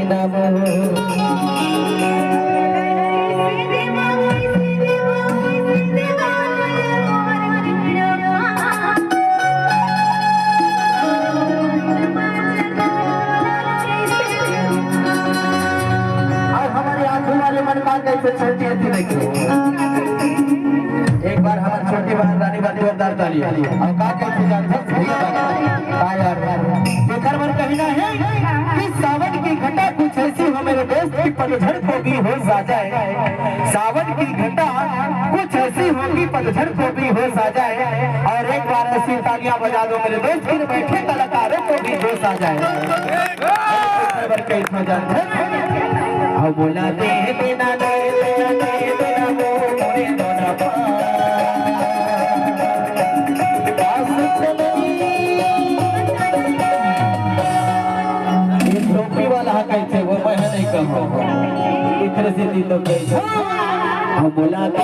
ना कैसे छोटी होती देखो। एक बार हमारी छोटी बहन रानी वाली जोरदार ताली और का कैसे जानते यार बेकार मन कहना है कि सावन की घटा कुछ ऐसी हो मेरे दोस्त की पतझड़ को भी हो जाए। सावन की घटा कुछ ऐसी होगी पतझड़ को भी हो जाए। और एक बार ऐसी तालियां बजा दो मेरे दोस्त फिर बैठे कलाकारों को भी होश आ जाए। कैसे जानते अब बोला दे देना टोपी वाला कैसे वो मैं नहीं कहूँ इधर से दी तो कैसे हम बोला दे